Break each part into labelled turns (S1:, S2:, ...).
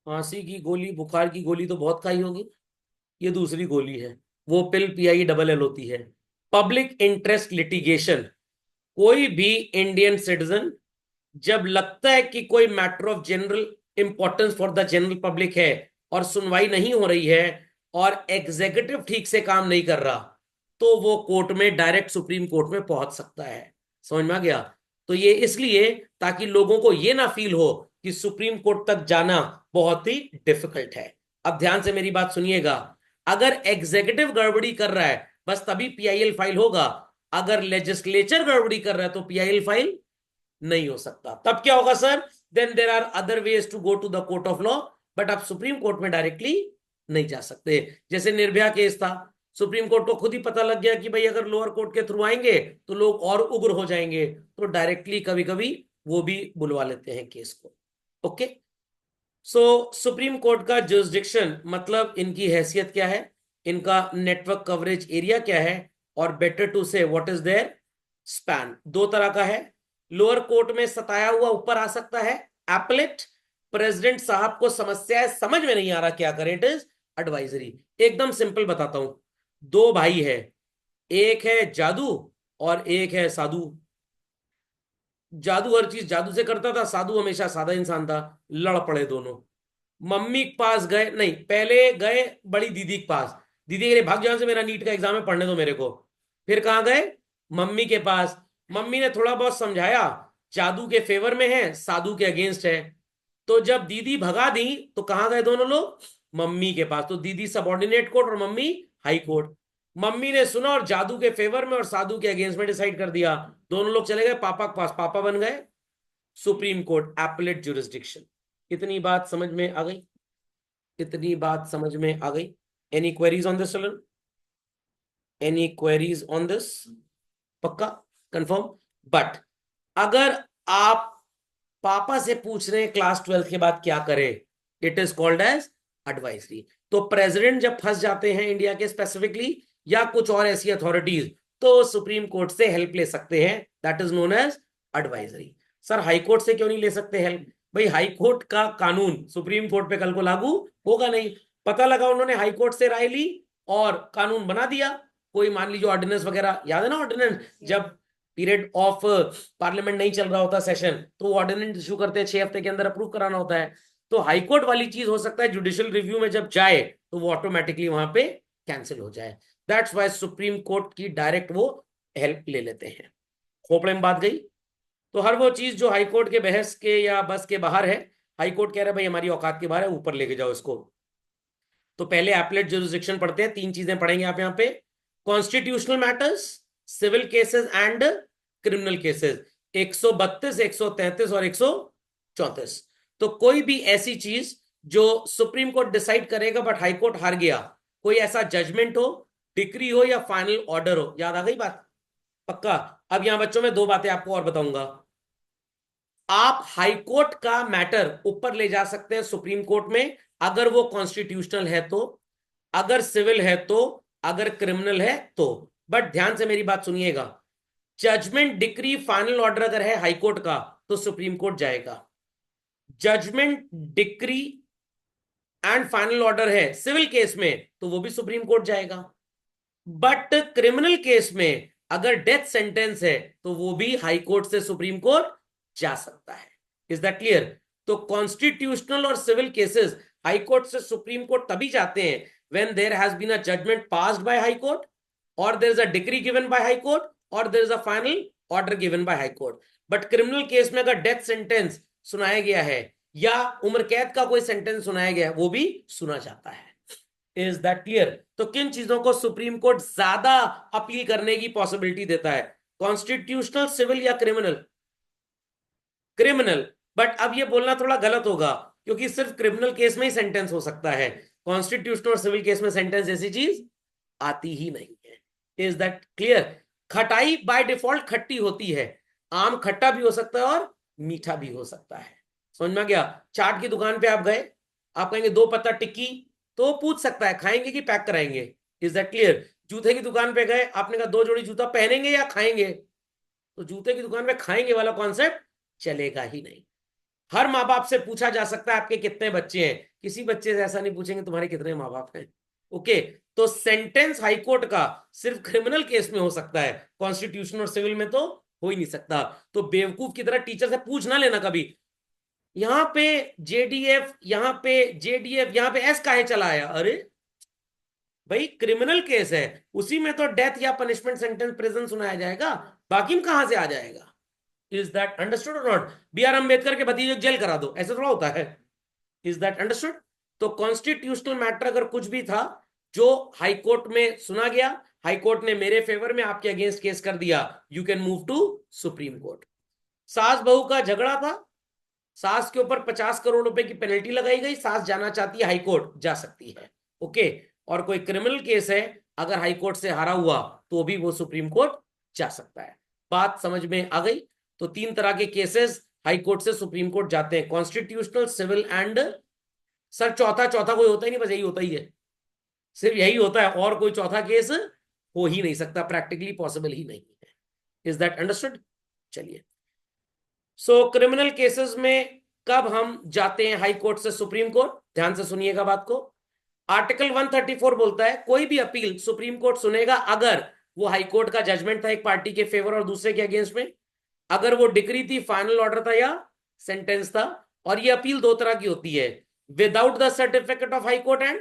S1: खांसी की गोली, बुखार की गोली तो बहुत खाई होगी। ये दूसरी गोली है, वो पिल PIELL होती है। पब्लिक इंटरेस्ट लिटिगेशन, कोई भी इंडियन सिटीजन जब लगता है कि कोई matter of general importance for the general public है और सुनवाई नहीं हो रही है और एग्जीक्यूटिव ठीक से काम नहीं कर रहा, तो वो कोर्ट में, डायरेक्ट सुप्रीम कोर्ट में पहुंच सकता है। समझ में आ गया? तो ये इसलिए ताकि लोगों को ये ना फील हो कि सुप्रीम कोर्ट तक जाना बहुत ही डिफिकल्ट है। अब ध्यान से मेरी बात सुनिएगा। अगर एग्जीक्यूटिव गड़बड़ी कर रहा है बस तभी PIL फाइल होगा। अगर लेजिस्लेचर गड़बड़ी कर रहा है तो PIL फाइल नहीं हो सकता। तब क्या होगा sir? Then there are other ways to go to the court of law, but आप सुप्रीम कोर्ट में डायरेक्टली नहीं जा सकते। जैसे निर्भया केस था, सुप्रीम कोर्ट को खुद ही पता लग गया कि भाई अगर लोअर कोर्ट के थ्रू आएंगे तो लोग और उग्र हो जाएंगे, तो डायरेक्टली कभी कभी वो भी बुलवा लेते हैं केस को। ओके। सो सुप्रीम कोर्ट का जुरिस्डिक्शन मतलब इनकी हैसियत क्या है, इनका नेटवर्क कवरेज एरिया क्या है, और बेटर टू से व्हाट इज देयर स्पैन। दो तरह का है। लोअर कोर्ट में सताया हुआ ऊपर आ सकता है, एपलेट। प्रेसिडेंट साहब को समस्या है, समझ में नहीं आ रहा क्या करें, इट इज एडवाइजरी। एकदम सिंपल बताता हूं। दो भाई है, एक है जादू और एक है साधु। जादू हर चीज जादू से करता था, साधु हमेशा सादा इंसान था। लड़ पड़े दोनों। मम्मी के पास गए, नहीं पहले गए बड़ी दीदी के पास। दीदी कह रही भाग जाओ से, मेरा नीट का एग्जाम है, पढ़ने दो मेरे को। फिर कहाँ गए? मम्मी के पास। मम्मी ने थोड़ा बहुत समझाया, जादू के फेवर में है, साधु के अगेंस्ट है। तो जब दीदी भगा दी तो कहाँ गए दोनों लोग? मम्मी के पास। तो दीदी सबॉर्डिनेट कोर्ट और मम्मी हाई कोर्ट। मम्मी ने सुना और जादू के फेवर में और साधु के अगेंस्ट में डिसाइड कर दिया। दोनों लोग चले गए पापा के पास, पापा बन गए सुप्रीम कोर्ट, एपलेट जुरिस्डिक्शन। इतनी बात समझ में आ गई? इतनी बात समझ में आ गई? Any queries on this children? Any queries on this? पक्का? कंफर्म? बट अगर आप पापा से पूछ रहे हैं क्लास 12 के बाद क्या करें, it is called as advisory. तो प्रेसिडेंट जब फंस जाते हैं इंडिया के स्पेसिफिकली, या कुछ और ऐसी अथॉरिटीज, तो सुप्रीम कोर्ट से हेल्प ले सकते हैं, that is known as advisory. Sir High Court से क्यों नहीं ले सकते हेल्प? भाई हाई कोर्ट का कानून सुप्रीम कोर्ट पे कल को लागू होगा नहीं। पता लगा उन्होंने हाई कोर्ट से राय ली और कानून बना दिया। कोई मान लीजिए ऑर्डिनेंस वगैरह, याद है ना ऑर्डिनेंस, जब पीरियड ऑफ पार्लियामेंट नहीं चल रहा होता सेशन, तो वो ऑर्डिनेंस इशू करते हैं, 6 हफ्ते के अंदर अप्रूव कराना होता है। तो हाईकोर्ट वाली चीज हो सकता है जुडिशियल रिव्यू में जब जाए तो वो ऑटोमेटिकली वहां पे कैंसिल हो जाए। दैट्स वाई सुप्रीम कोर्ट की डायरेक्ट वो हेल्प ले लेते हैं। खोपड़े में बात गई? तो हर वो चीज जो हाईकोर्ट के बहस के या बस के बाहर है, हाईकोर्ट कह रहा है भाई हमारी औकात के बाहर है, ऊपर लेके जाओ इसको। तो पहले एपलेट जुरिस्डिक्शन पढ़ते हैं, तीन चीजें पढ़ेंगे आप यहाँ पे। Constitutional matters, civil cases and criminal cases, 132, 133 और 134। तो कोई भी ऐसी चीज जो सुप्रीम कोर्ट डिसाइड करेगा बट हाई कोर्ट हार गया, कोई ऐसा जजमेंट हो, डिक्री हो या फाइनल ऑर्डर हो, याद आ गई बात? पक्का? अब यहां बच्चों में दो बातें आपको और बताऊंगा। आप हाई कोर्ट का मैटर ऊपर ले जा सकते हैं सुप्रीम कोर्ट में, अगर वो कॉन्स्टिट्यूशनल है तो, अगर सिविल है तो, अगर क्रिमिनल है तो। बट ध्यान से मेरी बात सुनिएगा, जजमेंट, डिक्री, फाइनल ऑर्डर अगर है हाई कोर्ट का तो सुप्रीम कोर्ट जाएगा। Judgment, decree and final order है सिविल केस में तो वो भी सुप्रीम कोर्ट जाएगा। बट क्रिमिनल केस में अगर डेथ सेंटेंस है तो वो भी हाई कोर्ट से सुप्रीम कोर्ट जा सकता है। Is that clear? तो कॉन्स्टिट्यूशनल और सिविल केसेस हाई कोर्ट से सुप्रीम कोर्ट तभी जाते हैं when there has been a judgment passed by High Court, और there is a decree given by High Court, और there is a final order given by High Court. But criminal case में अगर death sentence सुनाया गया है या उम्र कैद का कोई सेंटेंस सुनाया गया है, वो भी सुना जाता है। Is that clear? तो किन चीजों को सुप्रीम कोर्ट ज्यादा अपील करने की पॉसिबिलिटी देता है? कॉन्स्टिट्यूशनल, सिविल या क्रिमिनल? क्रिमिनल। बट अब ये बोलना थोड़ा गलत होगा, क्योंकि सिर्फ क्रिमिनल केस में ही सेंटेंस हो सकता है, कॉन्स्टिट्यूशनल और सिविल केस में सेंटेंस जैसी चीज आती ही नहीं है। Is that clear? खटाई बाय डिफॉल्ट खट्टी होती है। आम खट्टा भी हो सकता है और मीठा भी हो सकता है। समझ में आ गया? चाट की दुकान पे आप गए, आप कहेंगे 2 पत्ता टिक्की, तो वो पूछ सकता है खाएंगे कि पैक कराएंगे। Is that clear? जूते की दुकान पे गए, आपने कहा 2 जोड़ी जूता पहनेंगे या खाएंगे, तो जूते की दुकान में खाएंगे वाला कॉन्सेप्ट चलेगा ही नहीं। हर माँ बाप से पूछा जा सकता है आपके कितने बच्चे हैं, किसी बच्चे से ऐसा नहीं पूछेंगे तुम्हारे कितने माँ बाप हैं। ओके, तो सेंटेंस हाईकोर्ट का सिर्फ क्रिमिनल केस में हो सकता है, कॉन्स्टिट्यूशन और सिविल में तो हो ही नहीं सकता। तो बेवकूफ की तरह टीचर से पूछ ना लेना कभी, यहां पे जेडीएफ, यहां पे जेडीएफ, यहां पे एस काहे चला आया, अरे भाई क्रिमिनल केस है, उसी में तो डेथ या पनिशमेंट सेंटेंस प्रेजेंट सुनाया जाएगा, बाकी में कहां से आ जाएगा। इज दैट अंडरस्टूड और नॉट? बी आर अम्बेडकर के भतीजे को जेल करा दो, ऐसे थोड़ा होता है। Is that understood? तो कॉन्स्टिट्यूशनल मैटर अगर कुछ भी था जो हाई कोर्ट में सुना गया, हाई कोर्ट ने मेरे फेवर में आपके अगेंस्ट केस कर दिया, you can move to Supreme Court. सास बहू का झगड़ा था, सास के ऊपर 50 करोड़ रुपए की पेनल्टी लगाई गई, सास जाना चाहती है हाई कोर्ट, जा सकती है। ओके, और कोई क्रिमिनल केस है, अगर हाई कोर्ट से हारा हुआ तो भी वो सुप्रीम कोर्ट जा सकता है। बात समझ में आ गई? तो 3 तरह के केसेस हाई कोर्ट से सुप्रीम कोर्ट जाते हैं, कॉन्स्टिट्यूशनल, सिविल एंड, सर चौथा चौथा कोई होता ही नहीं, बस यही होता ही है, सिर्फ यही होता है, और कोई चौथा केस हो ही नहीं सकता, प्रैक्टिकली पॉसिबल ही नहीं है। Is that understood? चलिए, सो क्रिमिनल केसेस में कब हम जाते हैं हाई कोर्ट से सुप्रीम कोर्ट, ध्यान से सुनिएगा बात को। आर्टिकल 134 बोलता है कोई भी अपील सुप्रीम कोर्ट सुनेगा अगर वो हाई कोर्ट का जजमेंट था एक पार्टी के फेवर और दूसरे के अगेंस्ट में, अगर वो डिक्री थी, फाइनल ऑर्डर था या सेंटेंस था। और ये अपील 2 तरह की होती है, without the certificate of High court and,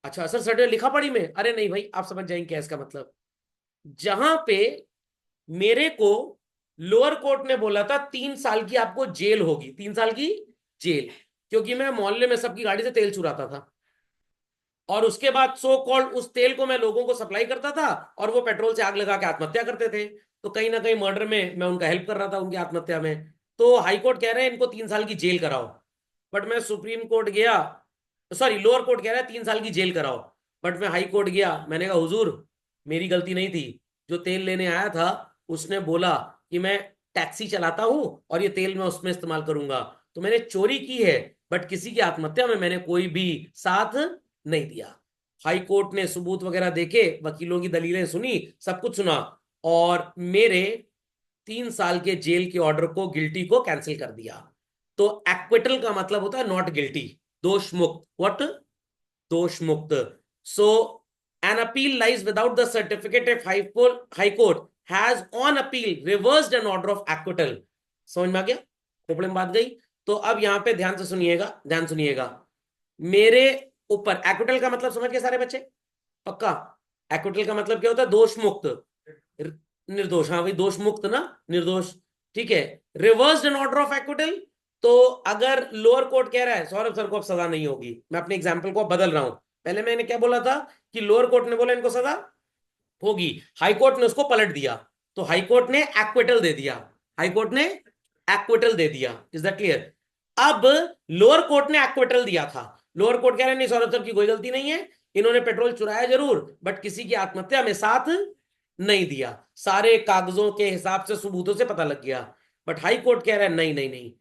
S1: अच्छा सर सर्टिफिकेट लिखा पढ़ी में, अरे नहीं भाई आप समझ जाएंगे क्या इसका मतलब। जहां पे मेरे को लोअर कोर्ट ने बोला था 3 साल की आपको जेल होगी, 3 साल की जेल, क्योंकि मैं मोहल्ले में सबकी गाड़ी से तेल चुराता था, और उसके बाद सो कॉल्ड उस तेल को मैं लोगों को सप्लाई करता था, और वो पेट्रोल से आग लगा के आत्महत्या करते थे, तो कहीं ना कहीं मर्डर में मैं उनका हेल्प कर रहा था उनकी आत्महत्या में। तो हाई कोर्ट कह रहे हैं इनको 3 साल की जेल कराओ, बट मैं सुप्रीम कोर्ट गया, सॉरी लोअर कोर्ट कह रहा है 3 साल की जेल कराओ, बट मैं हाई कोर्ट गया, मैंने कहा हुजूर मेरी गलती नहीं थी, जो तेल लेने आया था उसने बोला कि मैं टैक्सी चलाता हूं और ये तेल मैं उसमें इस्तेमाल करूंगा, तो मैंने चोरी की है, बट किसी की आत्महत्या में मैंने कोई भी साथ नहीं दिया। हाई कोर्ट ने सबूत वगैरह देखे, वकीलों की दलीलें सुनी, सब कुछ सुना, और मेरे 3 साल के जेल के ऑर्डर को, गिल्टी को कैंसिल कर दिया। तो एक्विटल का मतलब होता है नॉट गिल्टी, दोष मुक्त, व्हाट, दोष मुक्त। So an appeal lies without the certificate of High Court has on appeal reversed an order of acquittal. समझ में आ गया? खोपड़े में बात गई। तो अब यहां पे ध्यान से सुनिएगा, ध्यान सुनिएगा, मेरे ऊपर एक्विटल का मतलब समझ गए सारे बच्चे? पक्का? एक्विटल का मतलब क्या होता है? दोष मुक्त, निर्दोष, हाँ भाई दोष मुक्त ना, निर्दोष, ठीक है। Reversed an order of acquittal, तो अगर लोअर कोर्ट कह रहा है सौरभ सर को अब सजा नहीं होगी, मैं अपने एग्जाम्पल को बदल रहा हूं, पहले मैंने क्या बोला था कि लोअर कोर्ट ने बोला इनको सजा होगी, हाई कोर्ट ने उसको पलट दिया, तो हाई कोर्ट ने एक्विटल दे दिया, हाई कोर्ट ने एक्विटल दे दिया। Is that clear? अब लोअर कोर्ट ने एक्विटल दिया था, लोअर कोर्ट कह रहे नहीं सौरभ सर की कोई गलती नहीं है, इन्होंने पेट्रोल चुराया जरूर बट किसी की आत्महत्या में साथ नहीं दिया, सारे कागजों के हिसाब से सबूतों से पता लग गया। बट हाई कोर्ट कह रहा है नहीं नहीं नहीं,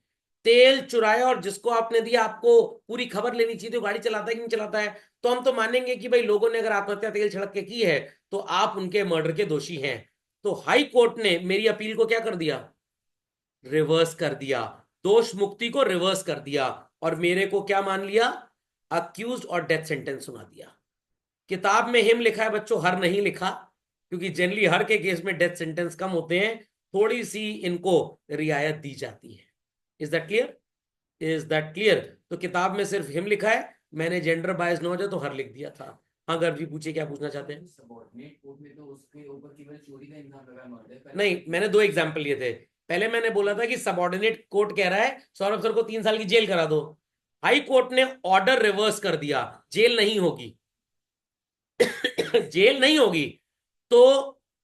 S1: तेल चुराया और जिसको आपने दिया आपको पूरी खबर लेनी चाहिए तो गाड़ी चलाता है कि नहीं चलाता है, तो हम तो मानेंगे कि भाई लोगों ने अगर आत्महत्या तेल छिड़क के की है तो आप उनके मर्डर के दोषी हैं। तो हाई कोर्ट ने मेरी अपील को क्या कर दिया? रिवर्स कर दिया, दोष मुक्ति को रिवर्स कर दिया, और मेरे को क्या मान लिया? अक्यूज और डेथ सेंटेंस सुना दिया। किताब में हिम लिखा है बच्चों, हर नहीं लिखा, क्योंकि जनरली हर के केस में डेथ सेंटेंस कम होते हैं, थोड़ी सी इनको रियायत दी जाती है। Is that clear? Is that clear? तो किताब में सिर्फ हिम लिखा है, मैंने जेंडर बायस ना हो जाए तो हर लिख दिया था। हाँ गर्भ जी पूछिए क्या पूछना चाहते हैं?
S2: सबॉर्डिनेट कोर्ट में तो उसके ऊपर केवल चोरी का इल्जाम लगा है, मर्डर का
S1: नहीं, मैंने 2 एग्जाम्पल लिए थे, पहले मैंने बोला था कि सबॉर्डिनेट कोर्ट कह रहा है सौरभ सर को 3 साल की जेल करा दो, हाई कोर्ट ने ऑर्डर रिवर्स कर दिया, जेल नहीं होगी जेल नहीं होगी। तो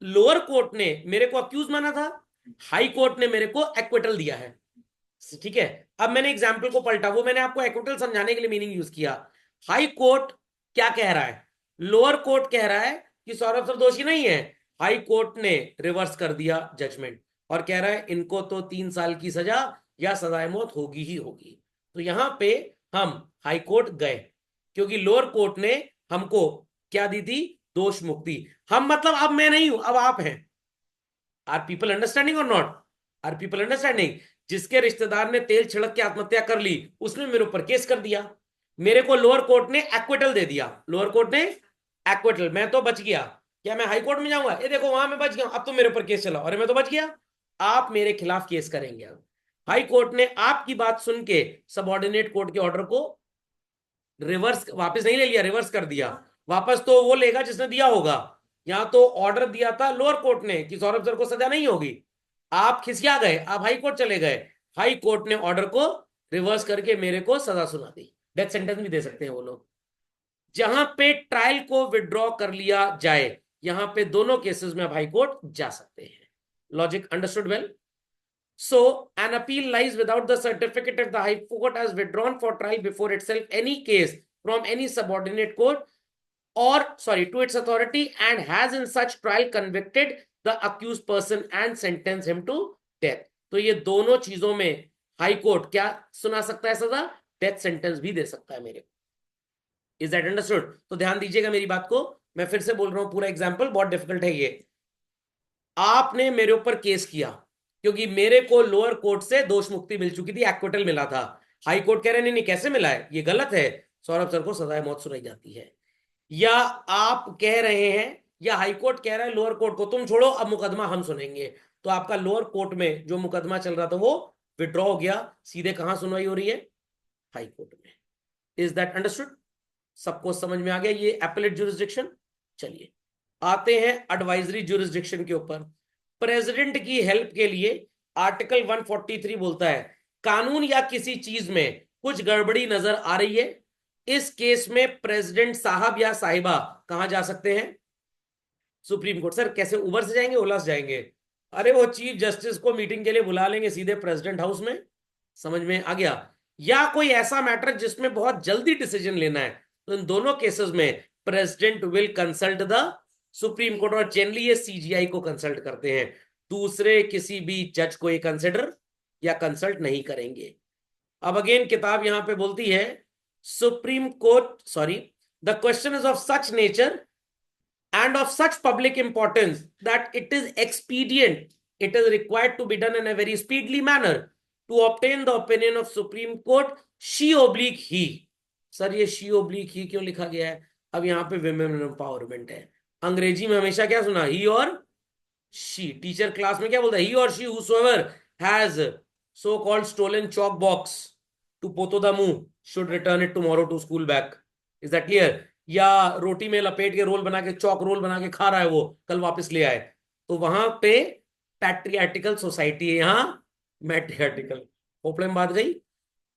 S1: लोअर कोर्ट ने मेरे को अक्यूज माना था, हाई कोर्ट ने मेरे को एक्विटल दिया है, ठीक है। अब मैंने एग्जाम्पल को पलटा, वो मैंने आपको एक्विटल समझाने के लिए मीनिंग यूज किया। हाई कोर्ट क्या कह रहा है? लोअर कोर्ट कह रहा है कि सौरभ सर दोषी नहीं है, हाई कोर्ट ने रिवर्स कर दिया जजमेंट और कह रहा है इनको तो 3 साल की सजा या सजाए मौत होगी ही होगी। तो यहां पे हम हाई कोर्ट गए क्योंकि लोअर कोर्ट ने हमको क्या दी थी? दोष मुक्ति। हम मतलब अब मैं नहीं हूं, अब आप हैं। Are people understanding or not? Are people understanding? जिसके रिश्तेदार ने तेल छिड़क के आत्महत्या कर ली, उसने मेरे ऊपर केस कर दिया। मेरे को लोअर कोर्ट ने एक्विटल दे दिया, लोअर कोर्ट ने एक्विटल, मैं तो बच गया। क्या मैं हाई कोर्ट में जाऊंगा, ये देखो वहां मैं बच गया, अब तो मेरे ऊपर केस चला, अरे मैं तो बच गया। आप मेरे खिलाफ केस करेंगे। अब हाई कोर्ट ने आपकी बात सुन के सबऑर्डिनेट कोर्ट के ऑर्डर को रिवर्स, वापस नहीं ले लिया, रिवर्स कर दिया। वापस तो वो लेगा जिसने दिया होगा। यहां तो ऑर्डर दिया था लोअर कोर्ट ने कि सौरभ सर को सजा नहीं होगी, आप खिसिया गए, आप हाई कोर्ट चले गए। हाई कोर्ट ने ऑर्डर को रिवर्स करके मेरे को सजा सुना दी। डेथ सेंटेंस भी दे सकते हैं वो लोग। जहां पे ट्रायल को विड्रॉ कर लिया जाए, यहां पे दोनों केसेस में आप हाई कोर्ट जा सकते हैं। Logic understood well? So, an appeal lies without the certificate if the High Court has withdrawn for trial before itself any case from any subordinate court or, sorry, to its authority and has in such trial convicted the accused person and sentenced him to death. तो ये दोनों चीजों में high court क्या सुना सकता है सजा? डेथ सेंटेंस भी दे सकता है मेरे को। Is that understood? तो ध्यान दीजिएगा मेरी बात को, मैं फिर से बोल रहा हूं, पूरा एग्जाम्पल बहुत डिफिकल्ट है ये। आपने मेरे ऊपर केस किया क्योंकि मेरे को लोअर कोर्ट से दोष मुक्ति मिल चुकी थी, एक्विटल मिला था। हाई कोर्ट कह रहे नहीं नहीं कैसे मिला है, ये गलत है, सौरभ सर को सजाए मौत सुनाई जाती है। या आप कह रहे हैं, या हाई कोर्ट कह रहा है लोअर कोर्ट को तुम छोड़ो, अब मुकदमा हम सुनेंगे, तो आपका लोअर कोर्ट में जो मुकदमा चल रहा था वो विड्रॉ हो गया, सीधे कहां सुनवाई हो रही है? हाई कोर्ट में। Is that understood? सबको समझ में आ गया ये एपेलेट ज्यूरिसडिक्शन? चलिए आते हैं एडवाइजरी ज्यूरिसडिक्शन के ऊपर। प्रेसिडेंट की हेल्प के लिए आर्टिकल 143 बोलता है, कानून या किसी चीज में कुछ गड़बड़ी नजर आ रही है, इस केस में प्रेसिडेंट साहब या साहिबा कहां जा सकते हैं? Supreme court. सर कैसे, उबर से जाएंगे, ओला से जाएंगे? अरे वो चीफ जस्टिस को मीटिंग के लिए बुला लेंगे सीधे प्रेसिडेंट हाउस में। समझ में आ गया? या कोई ऐसा मैटर जिसमें बहुत जल्दी डिसीजन लेना है, तो इन दोनों केसेस में president will consult the supreme court, और जनरली ये सीजीआई को कंसल्ट करते हैं, दूसरे किसी भी जज को ये कंसिडर या कंसल्ट नहीं करेंगे। अब अगेन किताब यहां पे बोलती है, supreme court, sorry, the question is of such nature and of such public importance that it is expedient, it is required to be done in a very speedily manner to obtain the opinion of Supreme Court, she oblique he। Sir ये she oblique he क्यों लिखा गया है? अब यहाँ पे women empowerment है। अंग्रेजी में हमेशा क्या सुना, ही और she। टीचर क्लास में क्या बोलता है, he or she whosoever has so called stolen chalk box to पोतो द मुंह should return it tomorrow to school back। is that clear? या रोटी में लपेट के रोल बना के, चौक रोल बना के खा रहा है वो, कल वापस ले आए, तो वहां पे पैट्रियाटिकल सोसाइटी है, यहां मैट्रियाटिकल। होपले में बात गई।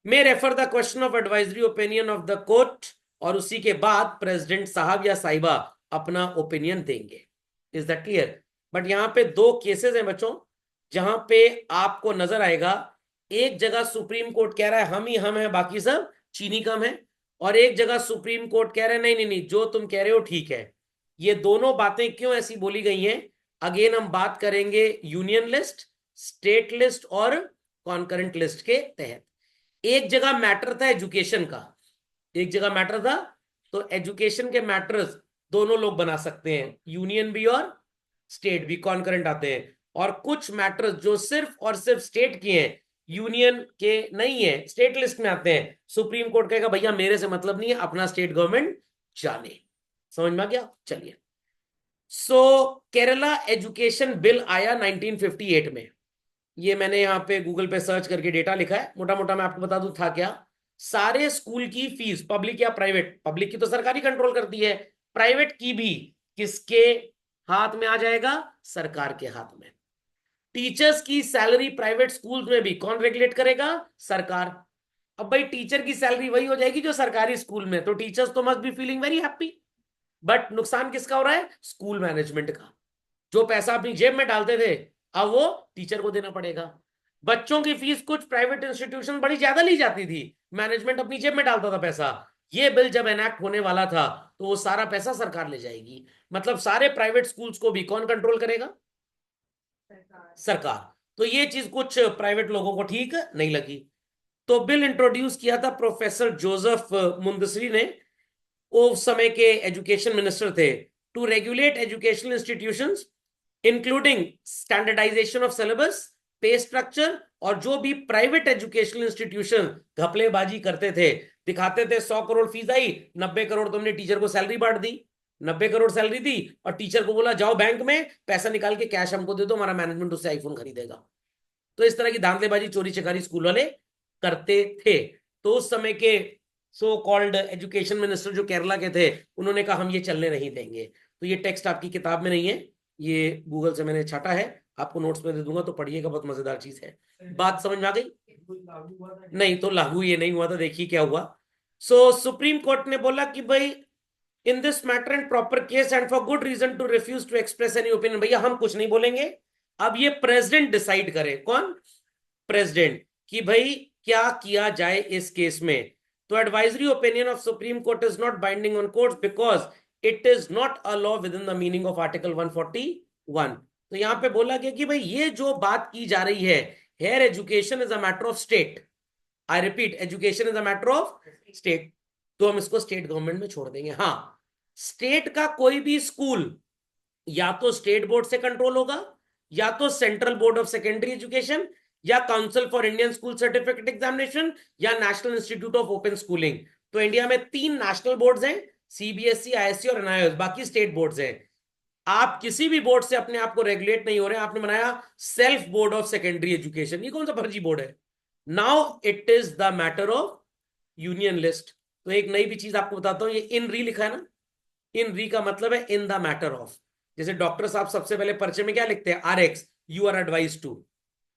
S1: May refer the question of advisory opinion of the court, और उसी के बाद प्रेसिडेंट साहब या साहिबा अपना ओपिनियन देंगे। Is that clear? बट यहां पे दो केसेस हैं बच्चों, जहां पे आपको नजर आएगा, एक जगह सुप्रीम कोर्ट कह रहा है हम ही हम है, बाकी सब चीनी कम है, और एक जगह सुप्रीम कोर्ट कह रहे हैं नहीं नहीं नहीं जो तुम कह रहे हो ठीक है। ये दोनों बातें क्यों ऐसी बोली गई हैं, अगेन हम बात करेंगे यूनियन लिस्ट, स्टेट लिस्ट और कॉन्करेंट लिस्ट के तहत। एक जगह मैटर था एजुकेशन का, एक जगह मैटर था, तो एजुकेशन के मैटर्स दोनों लोग बना सकते हैं, यूनियन भी और स्टेट भी, कॉन्करेंट आते हैं। और कुछ मैटर्स जो सिर्फ और सिर्फ स्टेट की हैं, यूनियन के नहीं है, स्टेट लिस्ट में आते हैं, सुप्रीम कोर्ट कहेगा भैया मेरे से मतलब नहीं है, अपना स्टेट गवर्नमेंट जाने। समझ में आ गया? चलिए, सो केरला एजुकेशन बिल आया 1958 में। ये मैंने यहाँ पे गूगल पे सर्च करके डेटा लिखा है, मोटा मोटा मैं आपको बता दूं था क्या। सारे स्कूल की फीस, पब्लिक या प्राइवेट, पब्लिक की तो सरकारी कंट्रोल करती है, प्राइवेट की भी किसके हाथ में आ जाएगा? सरकार के हाथ में। टीचर्स की सैलरी प्राइवेट स्कूल्स में भी कौन रेगुलेट करेगा? सरकार। अब भाई टीचर की सैलरी वही हो जाएगी जो सरकारी स्कूल में, तो टीचर्स तो must be feeling very happy. But नुकसान किसका हो रहा है? स्कूल मैनेजमेंट का। जो पैसा अपनी जेब में डालते थे अब वो टीचर को देना पड़ेगा। बच्चों की फीस कुछ प्राइवेट इंस्टीट्यूशन बड़ी ज्यादा ली जाती थी, मैनेजमेंट अपनी जेब में डालता था पैसा। ये बिल जब एनैक्ट होने वाला था तो वो सारा पैसा सरकार ले जाएगी, मतलब सारे प्राइवेट स्कूल्स को भी कौन कंट्रोल करेगा? सरकार। तो ये चीज कुछ प्राइवेट लोगों को ठीक नहीं लगी, तो बिल इंट्रोड्यूस किया था प्रोफेसर जोसेफ मुंदसरी ने, उस समय के एजुकेशन मिनिस्टर थे, to regulate educational institutions including standardisation of syllabus, pay structure और जो भी प्राइवेट एजुकेशनल इंस्टीट्यूशन घपलेबाजी करते थे, दिखाते थे 100 करोड़ फीस आई, 90 करोड़ तुमने टीचर को सैलरी बांट दी, 90 करोड़ सैलरी दी और टीचर को बोला जाओ बैंक में पैसा निकाल के कैश हमको दे दो, हमारा मैनेजमेंट उससे आईफोन खरीदेगा। तो इस तरह की धांधलेबाजी चोरी चकारी स्कूल वाले करते थे। तो उस समय के सो कॉल्ड एजुकेशन मिनिस्टर जो केरला के थे, उन्होंने कहा हम ये चलने नहीं देंगे। तो ये टेक्स्ट आपकी किताब में नहीं है, ये गूगल से मैंने छाटा है, आपको नोट्स में दे दूंगा, तो पढ़िएगा, बहुत मजेदार चीज है। बात समझ में आ गई? नहीं तो लागू ये नहीं हुआ था, देखिए क्या हुआ। सो सुप्रीम कोर्ट ने बोला कि भाई in this matter and proper case and for good reason to refuse to express any opinion, भैया हम कुछ नहीं बोलेंगे, अब ये प्रेसिडेंट डिसाइड करे। कौन? प्रेसिडेंट, कि भाई क्या किया जाए इस केस में। तो advisory opinion of supreme court is not binding on courts because it is not a law with in the meaning of article 141। तो यहां पे बोला गया कि भाई ये जो बात की जा रही है, here education is a matter of state, I repeat education is a matter of state, तो हम इसको स्टेट गवर्नमेंट में छोड़ देंगे। हाँ, स्टेट का कोई भी स्कूल या तो स्टेट बोर्ड से कंट्रोल होगा, या तो Central Board of Secondary Education, या Council for Indian School Certificate Examination, या National Institute of Open Schooling. तो इंडिया में 3 नेशनल बोर्ड्स हैं, सीबीएसई, आईएससी और एनआईओएस, बाकी स्टेट बोर्ड्स हैं। आप किसी भी बोर्ड से अपने आप को रेगुलेट नहीं हो रहे, आपने बनाया self board of Secondary education, ये कौन सा फर्जी बोर्ड है? Now it is the matter of union list. तो एक नई भी चीज आपको बताता हूं, ये इन री लिखा है ना, इन री का मतलब है इन द मैटर ऑफ। जैसे डॉक्टर साहब सबसे पहले पर्चे में क्या लिखते हैं? RX, you are advise to,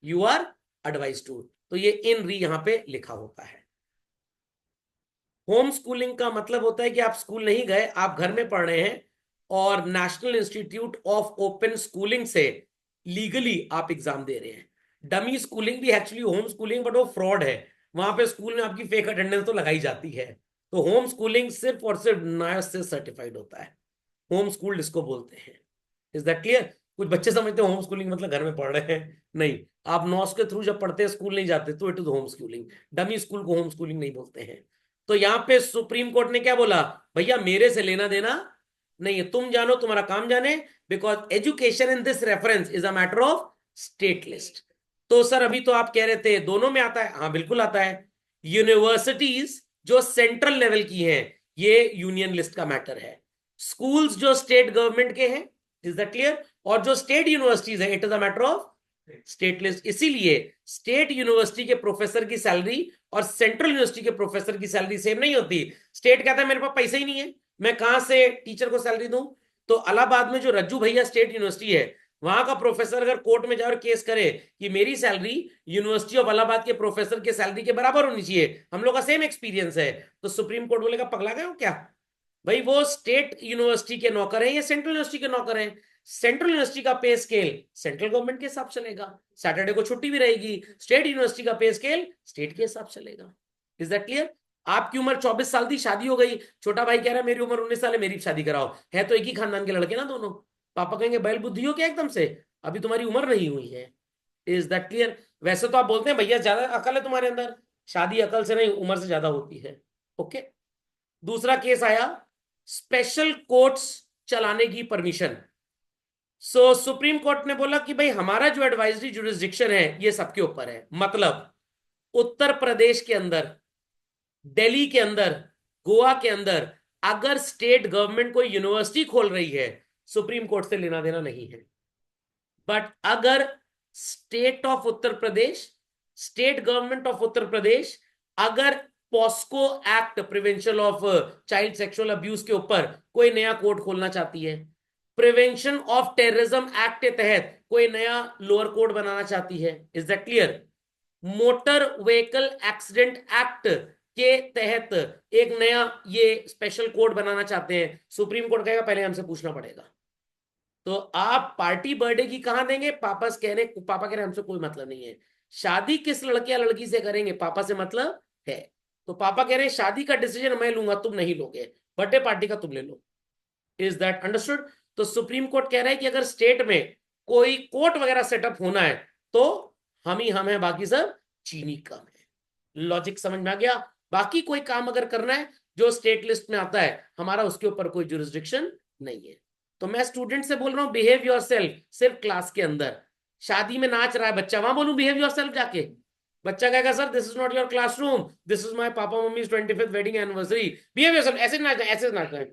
S1: you are advise to, तो ये इन री यहां पे लिखा होता है। होम स्कूलिंग का मतलब होता है कि आप स्कूल नहीं गए, आप घर में पढ़ रहे हैं और national Institute of Open schooling से लीगली आप एग्जाम दे रहे हैं। डमी स्कूलिंग भी एक्चुअली होम स्कूलिंग, बट वो फ्रॉड है, वहां पे स्कूल में आपकी फेक अटेंडेंस तो लगाई जाती है। तो होम स्कूलिंग सिर्फ और सिर्फ नायस से सर्टिफाइड होता है, होम स्कूल जिसको बोलते हैं। Is that clear? कुछ बच्चे समझते हैं होम स्कूलिंग मतलब घर में पढ़ रहे हैं, नहीं, आप नॉस के थ्रू जब पढ़ते हैं, स्कूल नहीं जाते, तो it is home schooling. Dummy school को होम स्कूलिंग नहीं बोलते हैं। तो यहां पे सुप्रीम कोर्ट ने क्या बोला? भैया मेरे से लेना देना नहीं है, तुम जानो, तुम्हारा काम जाने, because education in this reference is a matter of state list. तो सर अभी तो आप कह रहे थे दोनों में आता है, हाँ बिल्कुल आता है। यूनिवर्सिटीज जो सेंट्रल लेवल की हैं, ये यूनियन लिस्ट का मैटर है। स्कूल्स जो स्टेट गवर्नमेंट के हैं, इज दैट क्लियर? और जो स्टेट यूनिवर्सिटीज है, it is a matter of state list. इसीलिए स्टेट यूनिवर्सिटी के प्रोफेसर की सैलरी और सेंट्रल यूनिवर्सिटी के प्रोफेसर की सैलरी सेम नहीं होती। स्टेट कहता है मेरे पास पैसा ही नहीं है, मैं कहां से टीचर को सैलरी दूं? तो इलाहाबाद में जो रज्जू भैया स्टेट यूनिवर्सिटी है, वहां का प्रोफेसर अगर कोर्ट में जाए और केस करे कि मेरी सैलरी यूनिवर्सिटी ऑफ इलाहाबाद के प्रोफेसर के सैलरी के बराबर होनी चाहिए, हम लोग का सेम एक्सपीरियंस है, तो सुप्रीम कोर्ट बोलेगा पगला गए हो क्या भाई? वो स्टेट यूनिवर्सिटी के नौकर हैं, ये सेंट्रल यूनिवर्सिटी के नौकर हैं। सेंट्रल यूनिवर्सिटी का पे स्केल सेंट्रल गवर्नमेंट के हिसाब चलेगा, सैटरडे को छुट्टी भी रहेगी। स्टेट यूनिवर्सिटी का पे स्केल स्टेट के हिसाब चलेगा। Is that clear? आपकी उम्र 24 साल थी, शादी हो गई, छोटा भाई कह रहा है मेरी उम्र 19 साल है, मेरी शादी कराओ, है तो एक ही खानदान के लड़के ना दोनों, पापा कहेंगे बैल बुद्धि हो क्या एकदम से, अभी तुम्हारी उम्र नहीं हुई है। Is that clear? वैसे तो आप बोलते हैं भैया ज्यादा अकल है तुम्हारे अंदर, शादी अकल से नहीं उम्र से ज्यादा होती है। ओके। दूसरा केस आया, स्पेशल कोर्ट्स चलाने की परमिशन। सो सुप्रीम कोर्ट ने बोला कि भाई हमारा जो एडवाइजरी जुरिस्डिक्शन है ये सबके ऊपर है, मतलब उत्तर प्रदेश के अंदर, दिल्ली के अंदर, गोवा के अंदर अगर स्टेट गवर्नमेंट कोई यूनिवर्सिटी खोल रही है, सुप्रीम कोर्ट से लेना देना नहीं है। बट अगर state of Uttar Pradesh, state government of Uttar Pradesh अगर POCSO act, prevention of child sexual abuse के ऊपर कोई नया कोर्ट खोलना चाहती है, प्रिवेंशन ऑफ टेररिज्म एक्ट के तहत कोई नया लोअर कोर्ट बनाना चाहती है, is that clear? Motor vehicle accident act के तहत एक नया ये स्पेशल कोर्ट बनाना चाहते हैं, सुप्रीम कोर्ट कहेगा पहले हमसे पूछना पड़ेगा। तो आप पार्टी बर्थडे की कहां देंगे? पापा कह रहे हमसे कोई मतलब नहीं है। शादी किस लड़के या लड़की से करेंगे, पापा से मतलब है। तो पापा कह रहे हैं शादी का डिसीजन मैं लूंगा, तुम नहीं लोगे, बर्थडे पार्टी का तुम ले लो। Is that understood? तो सुप्रीम कोर्ट कह रहा है कि अगर स्टेट में कोई कोर्ट वगैरह सेटअप होना है तो हम ही हम हैं, बाकी सब चीनी कम है। लॉजिक समझ में आ गया? बाकी कोई काम अगर करना है जो स्टेट लिस्ट में आता है, हमारा उसके ऊपर कोई जुरिस्डिक्शन नहीं है। तो मैं स्टूडेंट से बोल रहा हूं बिहेव योरसेल्फ सिर्फ क्लास के अंदर, शादी में नाच रहा है बच्चा, वहां बोलूं बिहेव योरसेल्फ जाके? बच्चा कहेगा sir this is not your classroom, this is my papa mummy 25th wedding anniversary, behave yourself, ऐसे नाचना है, ऐसे नाचना है।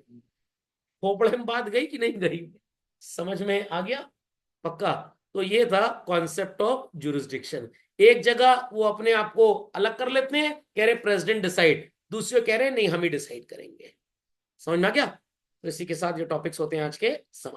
S1: खोपड़े में बात गई कि नहीं गई? समझ में आ गया? पक्का? तो ये था कॉन्सेप्ट ऑफ जुरिस्डिक्शन। एक जगह वो अपने आप को अलग कर लेते हैं, कह रहे प्रेसिडेंट डिसाइड, दूसरे कह रहे नहीं हम ही डिसाइड करेंगे। समझ में आ गया? तो इसी के साथ ये टॉपिक्स होते हैं आज के समाप्त।